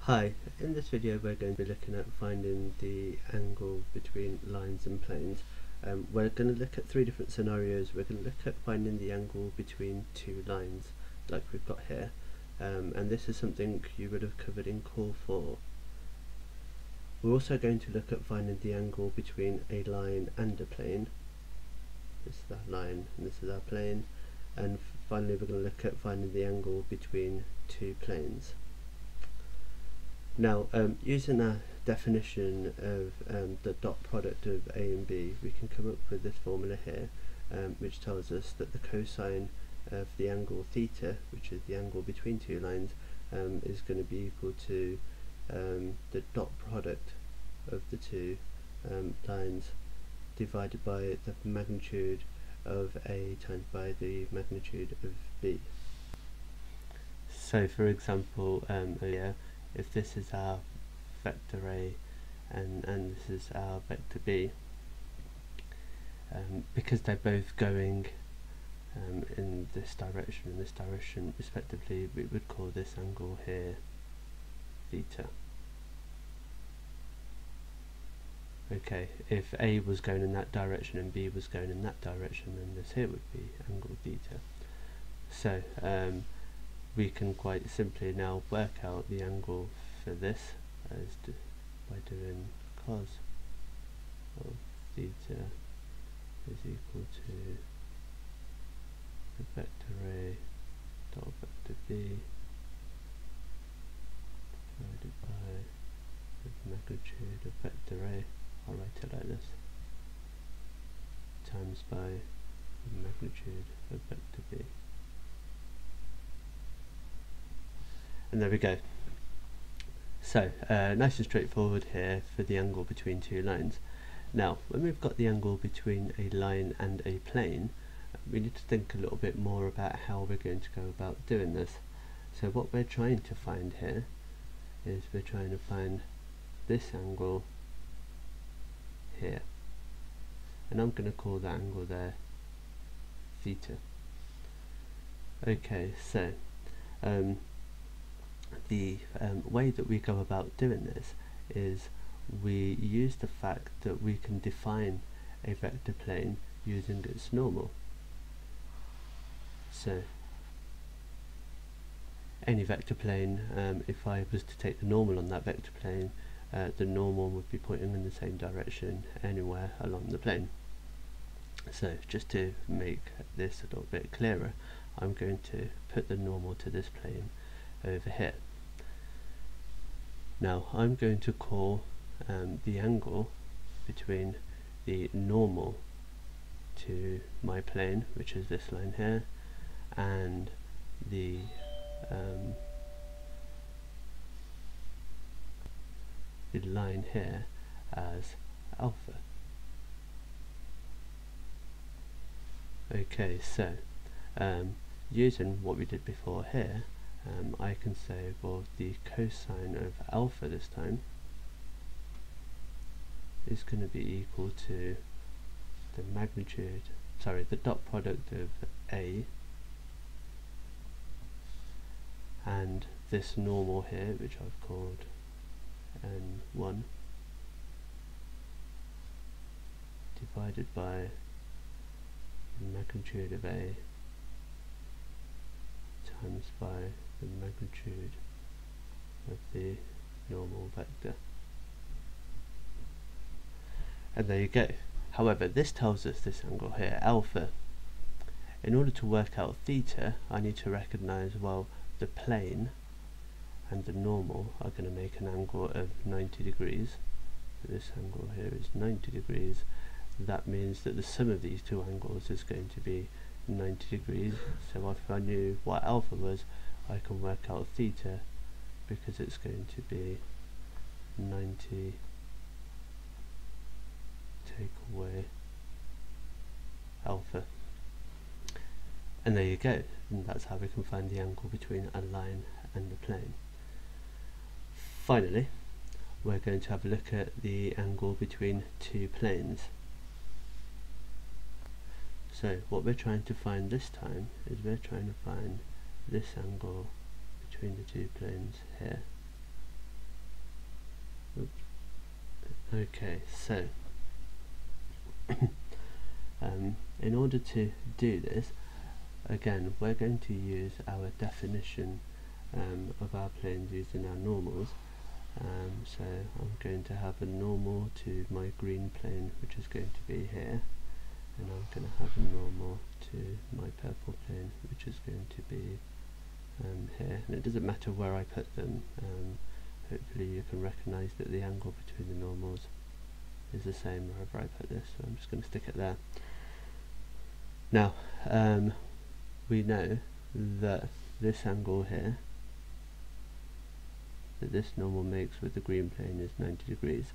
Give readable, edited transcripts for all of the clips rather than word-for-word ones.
Hi, in this video we're going to be looking at finding the angle between lines and planes. We're going to look at three different scenarios. We're going to look at finding the angle between two lines like we've got here, and this is something you would have covered in Core 4. We're also going to look at finding the angle between a line and a plane. This is our line and this is our plane, and finally we're going to look at finding the angle between two planes. Now, using our definition of the dot product of A and B, we can come up with this formula here, which tells us that the cosine of the angle theta, which is the angle between two lines, is going to be equal to the dot product of the two lines divided by the magnitude of A times by the magnitude of B. So, for example, if this is our vector A and this is our vector B, because they're both going in this direction and this direction respectively, we would call this angle here theta. Okay, if A was going in that direction and B was going in that direction, then this here would be angle theta. So we can quite simply now work out the angle for this by doing cos of theta is equal to the vector A dot vector B divided by the magnitude of vector A, I'll write it like this, times by the magnitude of vector B. And there we go. So nice and straightforward here for the angle between two lines. Now when we've got the angle between a line and a plane, we need to think a little bit more about how we're going to go about doing this. So what we're trying to find here is we're trying to find this angle here, and I'm going to call that angle there theta. Okay, so the way that we go about doing this is we use the fact that we can define a vector plane using its normal. So any vector plane, if I was to take the normal on that vector plane, the normal would be pointing in the same direction anywhere along the plane. So just to make this a little bit clearer, I'm going to put the normal to this plane over here. Now I'm going to call the angle between the normal to my plane, which is this line here, and the line here as alpha. Okay, so using what we did before here, I can say, well, the cosine of alpha this time is going to be equal to the magnitude, sorry, the dot product of A and this normal here, which I've called N1, divided by the magnitude of A times by the magnitude of the normal vector. And there you go. However, this tells us this angle here, alpha. In order to work out theta, I need to recognize, well, the plane and the normal are going to make an angle of 90 degrees. So this angle here is 90 degrees. That means that the sum of these two angles is going to be 90 degrees. So if I knew what alpha was, I can work out theta, because it's going to be 90 take away alpha. And there you go. And that's how we can find the angle between a line and a plane. Finally, we're going to have a look at the angle between two planes. So what we're trying to find this time is we're trying to find this angle between the two planes here. Okay, so in order to do this, again we're going to use our definition of our planes using our normals. So I'm going to have a normal to my green plane, which is going to be here, and I'm going to have a normal to my purple plane, which is going to be here. And it doesn't matter where I put them, hopefully you can recognise that the angle between the normals is the same wherever I put this, so I'm just going to stick it there. Now we know that this angle here that this normal makes with the green plane is 90 degrees,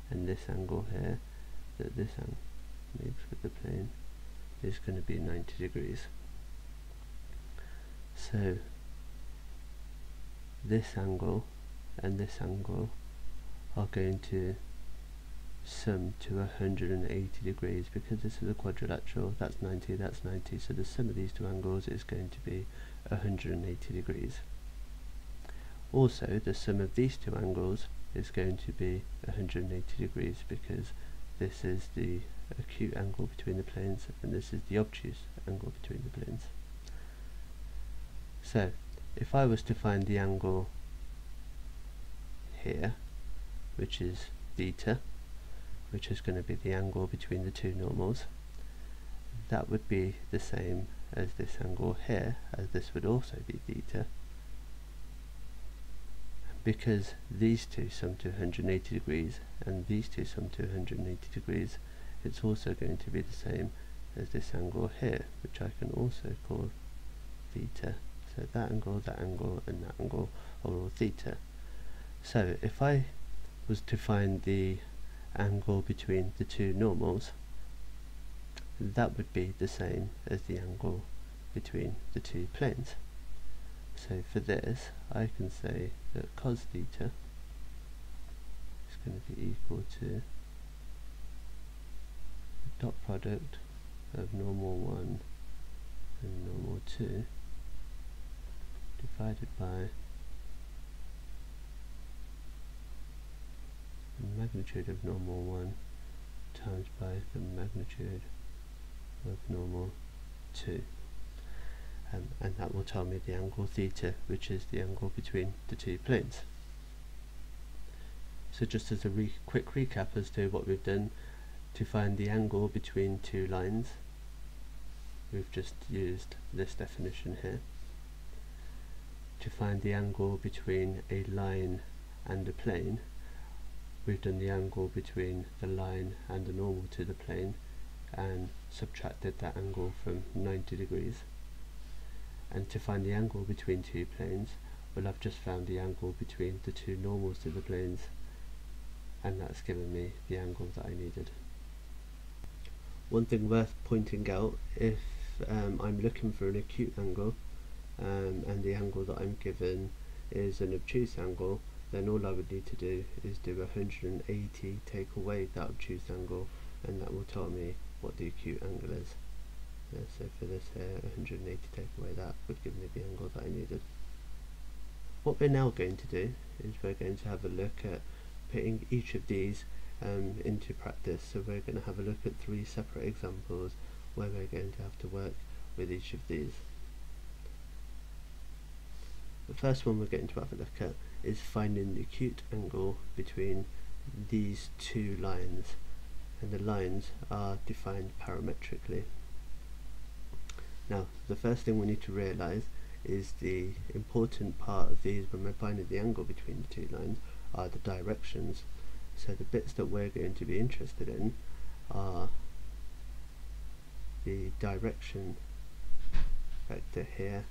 and this angle here that this angle makes with the plane is going to be 90 degrees. So this angle and this angle are going to sum to 180 degrees, because this is a quadrilateral. That's 90, that's 90, so the sum of these two angles is going to be 180 degrees. Also, the sum of these two angles is going to be 180 degrees, because this is the acute angle between the planes and this is the obtuse angle between the planes. So if I was to find the angle here, which is theta, which is going to be the angle between the two normals, that would be the same as this angle here, as this would also be theta. Because these two sum to 180 degrees and these two sum to 180 degrees, it's also going to be the same as this angle here, which I can also call theta. So that angle, and that angle are all theta. So if I was to find the angle between the two normals, that would be the same as the angle between the two planes. So for this, I can say that cos theta is going to be equal to the dot product of normal 1 and normal 2 divided by the magnitude of normal 1 times by the magnitude of normal 2. And that will tell me the angle theta, which is the angle between the two planes. So just as a quick recap as to what we've done to find the angle between two lines, we've just used this definition here. To find the angle between a line and a plane, we've done the angle between the line and the normal to the plane and subtracted that angle from 90 degrees. And to find the angle between two planes, well, I've just found the angle between the two normals to the planes, and that's given me the angle that I needed. One thing worth pointing out, if I'm looking for an acute angle and the angle that I'm given is an obtuse angle, then all I would need to do is do 180 take away that obtuse angle, and that will tell me what the acute angle is. So for this here, 180 take away that would give me the angle that I needed. What we're now going to do is we're going to have a look at putting each of these into practice. So we're going to have a look at 3 separate examples where we're going to have to work with each of these. The first one we're going to have a look at is finding the acute angle between these two lines, and the lines are defined parametrically. Now, the first thing we need to realise is the important part of these when we're finding the angle between the two lines are the directions. So the bits that we're going to be interested in are the direction vector here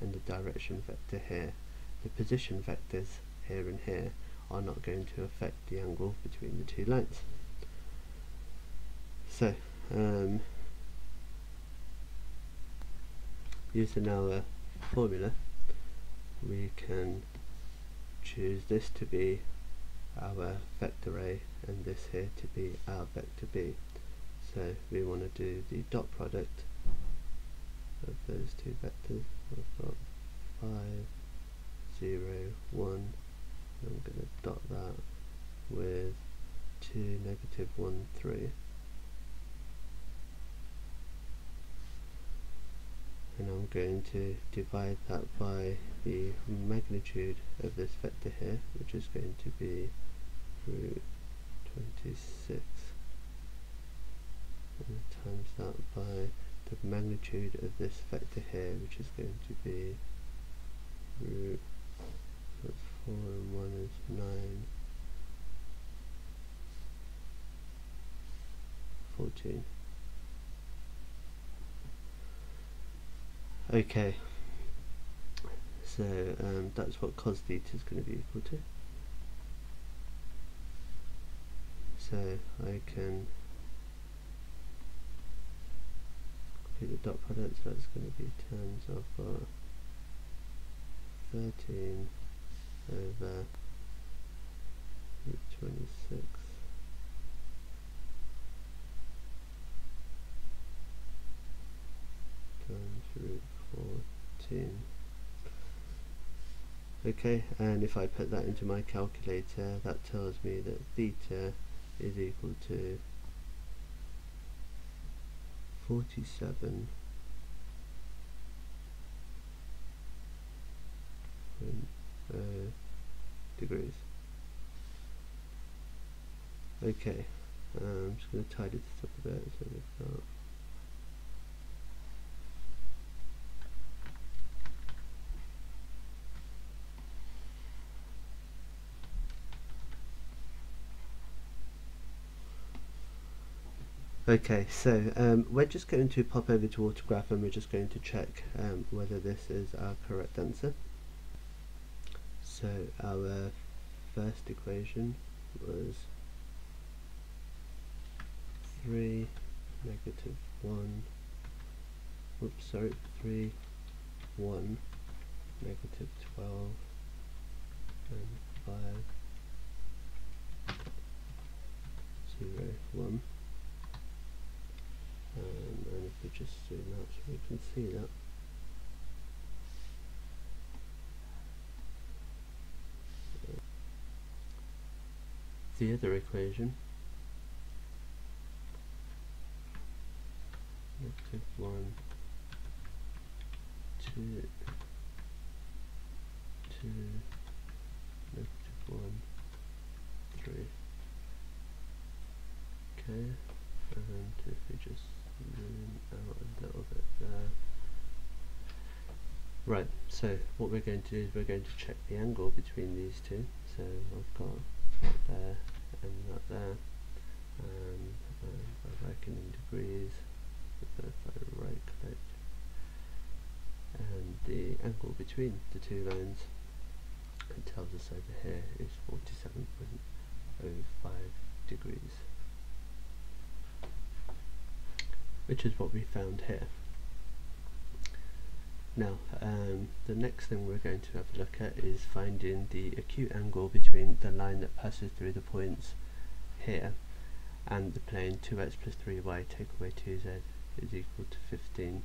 and the direction vector here. The position vectors here and here are not going to affect the angle between the two lines. So using our formula, we can choose this to be our vector A and this here to be our vector B. So we want to do the dot product of those two vectors. I've got 5, 0, 1. I'm going to dot that with 2, negative 1, 3. And I'm going to divide that by the magnitude of this vector here, which is going to be root 26, and times that by the magnitude of this vector here, which is going to be root, that's 4 and 1 is 9, 14. Okay, so that's what cos theta is going to be equal to. So I can do the dot product, so that's going to be terms of 13 over root 26 times root 14. Okay, and if I put that into my calculator, that tells me that theta is equal to 47 degrees. Okay, I'm just going to tidy this up a bit. So we've got okay, so we're just going to pop over to Autograph and we're just going to check whether this is our correct answer. So our first equation was 3, negative 1, oops, sorry, 3, 1, negative 12, and 5, 0, 1. And if we just zoom out so we can see that. The other equation, negative 1, 2, 2, negative 1, 3. Okay, and if we just zoom out a little bit there. Right, so what we're going to do is we're going to check the angle between these two. So I've got that there and that there, and by reckoning degrees, if I right click, and the angle between the two lines, it tells us over here is 47.05 degrees, which is what we found here. Now, the next thing we're going to have a look at is finding the acute angle between the line that passes through the points here and the plane 2x plus 3y take away 2z is equal to 15.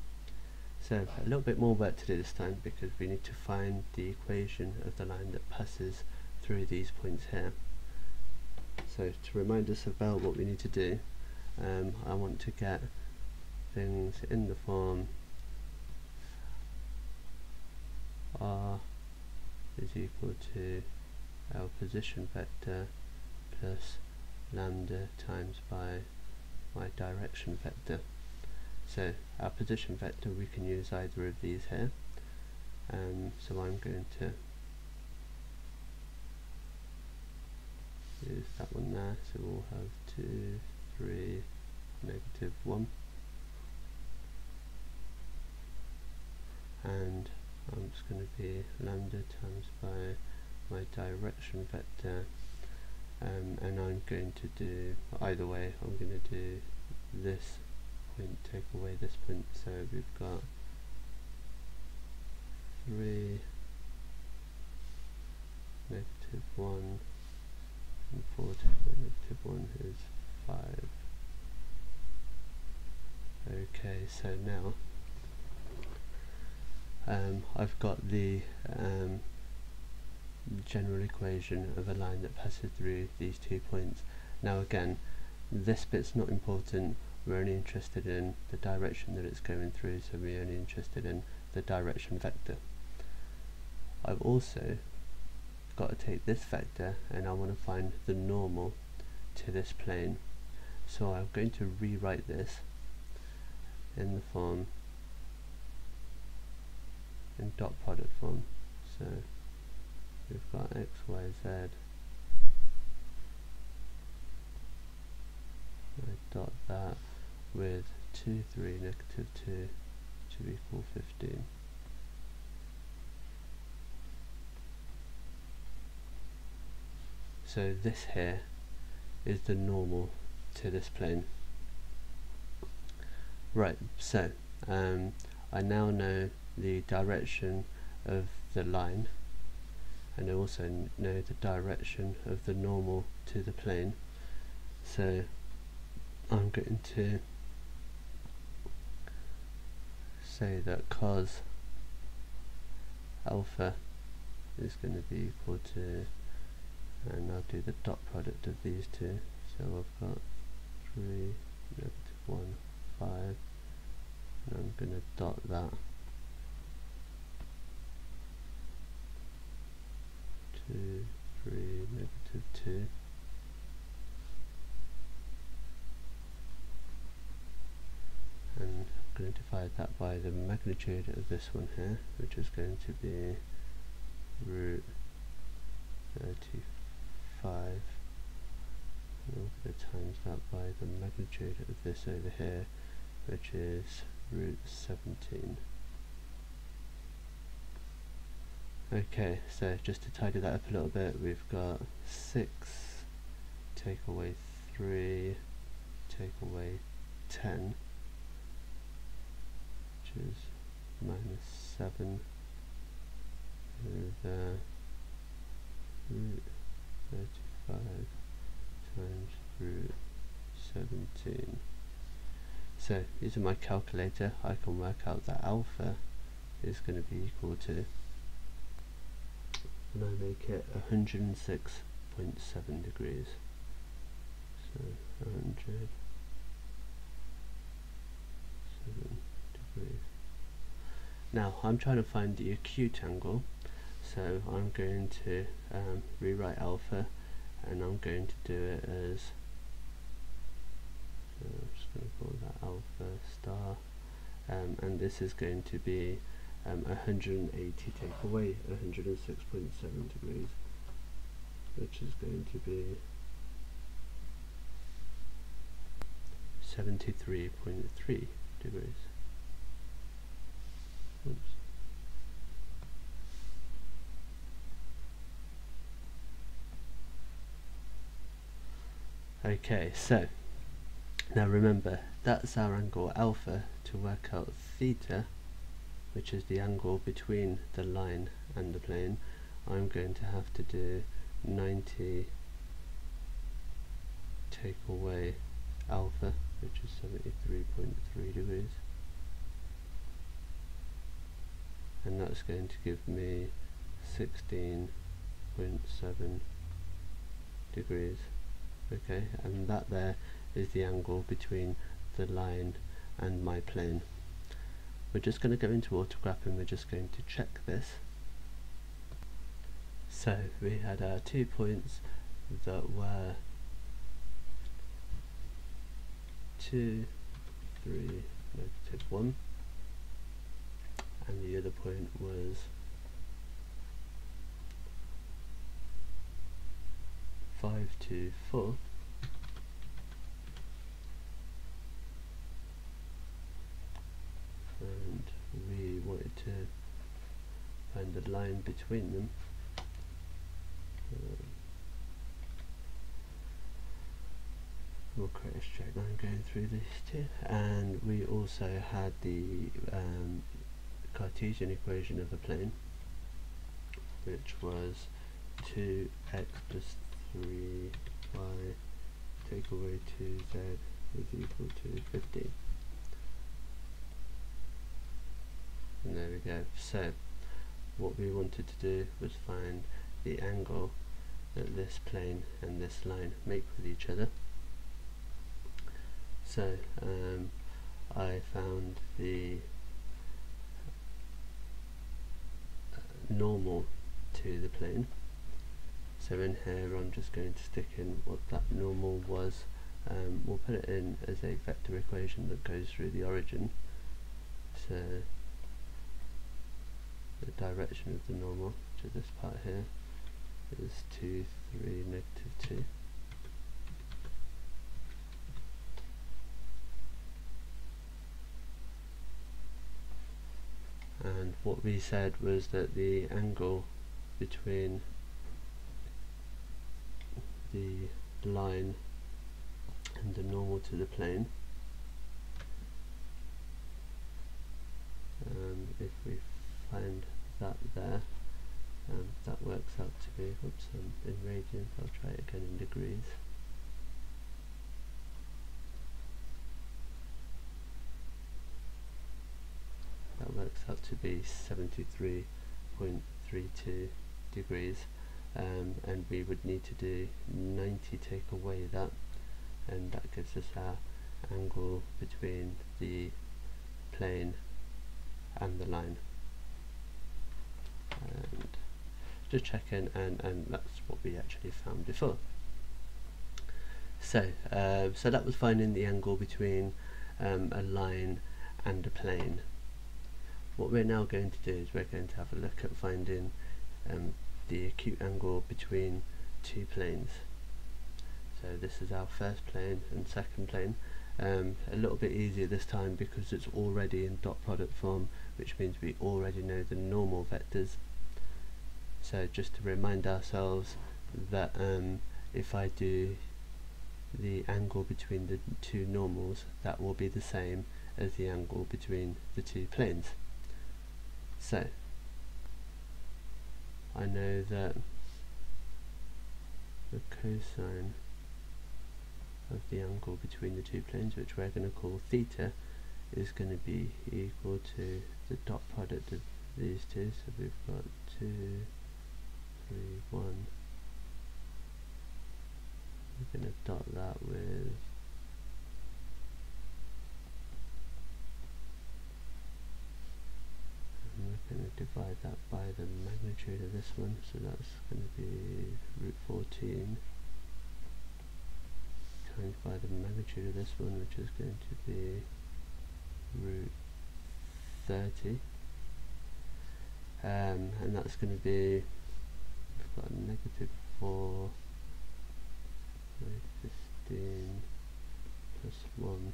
So a little bit more work to do this time, because we need to find the equation of the line that passes through these points here. So to remind us about what we need to do, I want to get things in the form r is equal to our position vector plus lambda times by my direction vector. So our position vector, we can use either of these here, so I'm going to use that one there, so we'll have 2, 3, negative 1, and I'm just going to be lambda times by my direction vector, and I'm going to do, either way, I'm going to do this point take away this point, so we've got 3, negative 1, and 4 to the negative 1 is 5. Okay, so now I've got the general equation of a line that passes through these 2 points. Now again, this bit's not important, we're only interested in the direction that it's going through, so we're only interested in the direction vector. I've also got to take this vector and I want to find the normal to this plane. So I'm going to rewrite this in the form, in dot product form. So we've got x, y, z, I dot that with 2, 3, negative 2 to equal 15. So this here is the normal to this plane. Right, so I now know the direction of the line, and I also know the direction of the normal to the plane. So I'm going to say that cos alpha is going to be equal to, and I'll do the dot product of these two. So I've got 3, negative 1, 5, and I'm going to dot that 2, 3, negative 2. And I'm going to divide that by the magnitude of this one here, which is going to be root 35. And I'm going to times that by the magnitude of this over here, which is root 17. Okay, so just to tidy that up a little bit, we've got 6 take away 3 take away 10, which is minus 7 over root 35 times root 17. So using my calculator I can work out that alpha is going to be equal to, and I make it 106.7 degrees. So 107 degrees. Now I'm trying to find the acute angle, so I'm going to rewrite alpha, and I'm going to do it as, so I'm just going to call that alpha star, and this is going to be 180 take away 106.7 degrees, which is going to be 73.3 degrees. Oops. Okay, so now remember, that's our angle alpha. To work out theta, which is the angle between the line and the plane, I'm going to have to do 90 take away alpha, which is 73.3 degrees, and that's going to give me 16.7 degrees. Okay, and that there is the angle between the line and my plane. We're just going to go into AutoGraph and we're just going to check this. So we had our 2 points that were 2, 3, negative 1, and the other point was 5, 2, 4. And we wanted to find the line between them. We'll create a straight line going through these two, and we also had the Cartesian equation of a plane, which was 2x plus 3y take away 2z is equal to 15. And there we go. So what we wanted to do was find the angle that this plane and this line make with each other. So I found the normal to the plane. So in here I'm just going to stick in what that normal was. We'll put it in as a vector equation that goes through the origin. So the direction of the normal to this part here is 2, 3, -2. And what we said was that the angle between the line and the normal to the plane, if we find that there, that works out to be, oops, in radians, I'll try it again in degrees. That works out to be 73.32 degrees, and we would need to do 90 take away that, and that gives us our angle between the plane and the line. And just checking, and that's what we actually found before. So so that was finding the angle between a line and a plane. What we're now going to do is we're going to have a look at finding the acute angle between two planes. So this is our first plane and second plane. A little bit easier this time because it's already in dot product form, which means we already know the normal vectors. So just to remind ourselves that if I do the angle between the two normals, that will be the same as the angle between the two planes. So I know that the cosine of the angle between the two planes, which we're going to call theta, is going to be equal to the dot product of these two. So we've got 2, 3, 1. We're going to dot that with we're going to divide that by the magnitude of this one, so that's going to be √14 times by the magnitude of this one, which is going to be √30, and that's going to be, we've got a -4, 15 plus 1.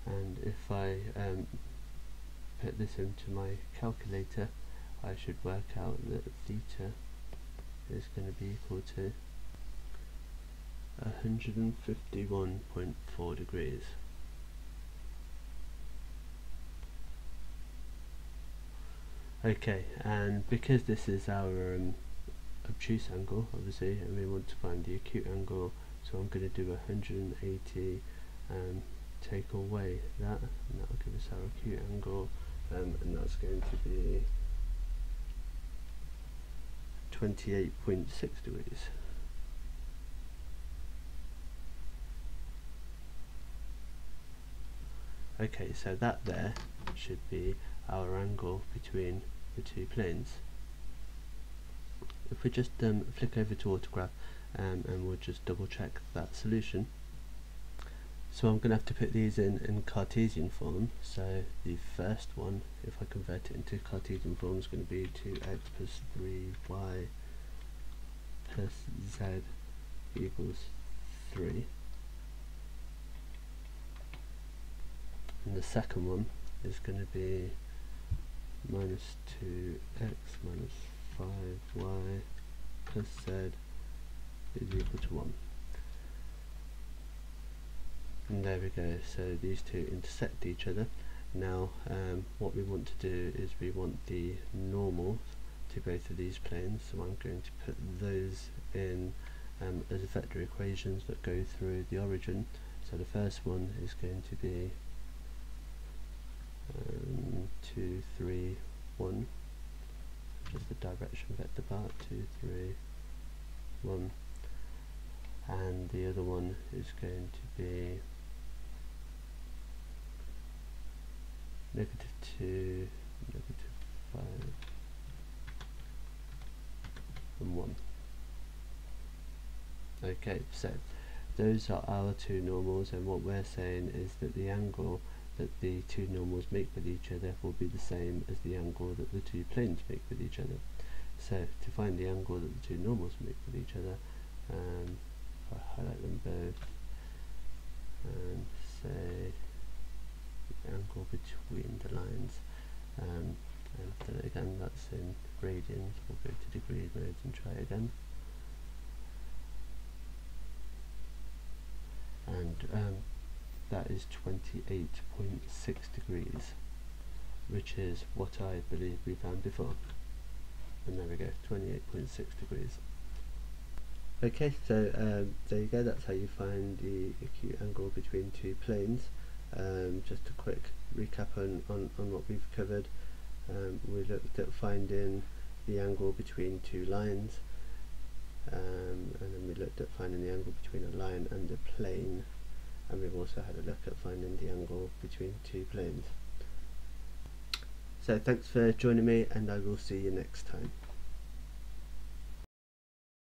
And if I put this into my calculator, I should work out that theta is going to be equal to 151.4 degrees. Okay, and because this is our obtuse angle, obviously, and we want to find the acute angle, so I'm going to do 180 take away that, and that will give us our acute angle, and that's going to be 28.6 degrees. Okay, so that there should be our angle between the two planes. If we just flick over to Autograph and we'll just double check that solution. So I'm going to have to put these in Cartesian form. So the first one, if I convert it into Cartesian form, is going to be 2x plus 3y plus z equals 3. And the second one is going to be minus 2x minus 5y plus z is equal to 1. And there we go, so these two intersect each other. Now what we want to do is we want the normal to both of these planes, so I'm going to put those in as vector equations that go through the origin. So the first one is going to be 2, 3, 1, which is the direction vector part, 2, 3, 1, and the other one is going to be -2, -5, and 1. Okay, so those are our two normals, and what we're saying is that the angle that the two normals make with each other will be the same as the angle that the two planes make with each other. So to find the angle that the two normals make with each other, if I highlight them both and say the angle between the lines, and then again that's in radians, we'll go to degree modes and try again. And that is 28.6 degrees, which is what I believe we found before. And there we go, 28.6 degrees. Okay, so there you go, that's how you find the acute angle between two planes. Just a quick recap on what we've covered. We looked at finding the angle between two lines, and then we looked at finding the angle between a line and a plane, and we've also had a look at finding the angle between two planes. So thanks for joining me, and I will see you next time.